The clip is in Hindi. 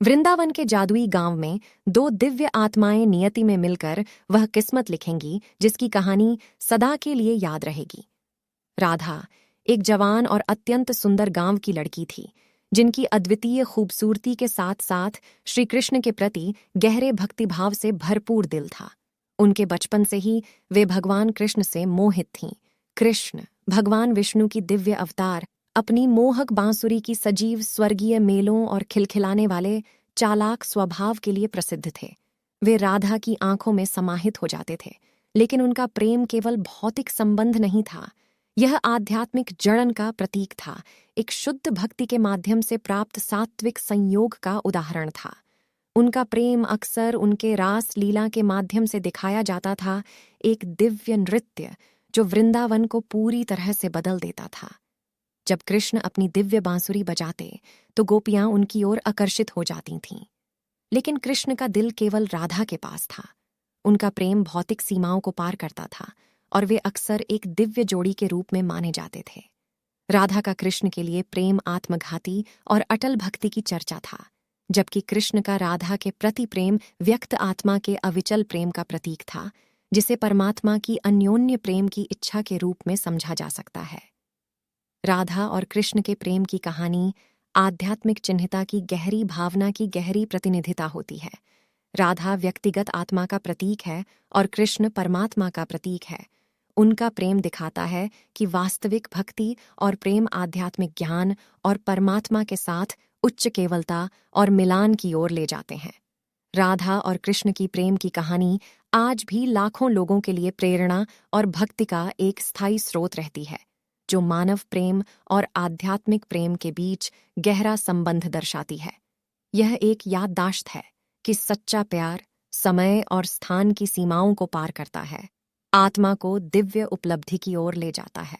वृंदावन के जादुई गांव में दो दिव्य आत्माएं नियति में मिलकर वह किस्मत लिखेंगी जिसकी कहानी सदा के लिए याद रहेगी। राधा एक जवान और अत्यंत सुंदर गांव की लड़की थी, जिनकी अद्वितीय खूबसूरती के साथ साथ श्री कृष्ण के प्रति गहरे भक्तिभाव से भरपूर दिल था। उनके बचपन से ही वे भगवान कृष्ण से मोहित थीं। कृष्ण भगवान विष्णु की दिव्य अवतार अपनी मोहक बांसुरी की सजीव स्वर्गीय मेलों और खिलखिलाने वाले चालाक स्वभाव के लिए प्रसिद्ध थे। वे राधा की आंखों में समाहित हो जाते थे, लेकिन उनका प्रेम केवल भौतिक संबंध नहीं था। यह आध्यात्मिक जड़न का प्रतीक था, एक शुद्ध भक्ति के माध्यम से प्राप्त सात्विक संयोग का उदाहरण था। उनका प्रेम अक्सर उनके रास लीला के माध्यम से दिखाया जाता था, एक दिव्य नृत्य जो वृंदावन को पूरी तरह से बदल देता था। जब कृष्ण अपनी दिव्य बांसुरी बजाते तो गोपियां उनकी ओर आकर्षित हो जाती थीं। लेकिन कृष्ण का दिल केवल राधा के पास था। उनका प्रेम भौतिक सीमाओं को पार करता था और वे अक्सर एक दिव्य जोड़ी के रूप में माने जाते थे। राधा का कृष्ण के लिए प्रेम आत्मघाती और अटल भक्ति की चर्चा था, जबकि कृष्ण का राधा के प्रति प्रेम व्यक्त आत्मा के अविचल प्रेम का प्रतीक था, जिसे परमात्मा की अन्योन्य प्रेम की इच्छा के रूप में समझा जा सकता है। राधा और कृष्ण के प्रेम की कहानी आध्यात्मिक चिन्हता की गहरी भावना की गहरी प्रतिनिधिता होती है। राधा व्यक्तिगत आत्मा का प्रतीक है और कृष्ण परमात्मा का प्रतीक है। उनका प्रेम दिखाता है कि वास्तविक भक्ति और प्रेम आध्यात्मिक ज्ञान और परमात्मा के साथ उच्च केवलता और मिलान की ओर ले जाते हैं। राधा और कृष्ण की प्रेम की कहानी आज भी लाखों लोगों के लिए प्रेरणा और भक्ति का एक स्थायी स्रोत रहती है, जो मानव प्रेम और आध्यात्मिक प्रेम के बीच गहरा संबंध दर्शाती है। यह एक याददाश्त है कि सच्चा प्यार समय और स्थान की सीमाओं को पार करता है, आत्मा को दिव्य उपलब्धि की ओर ले जाता है।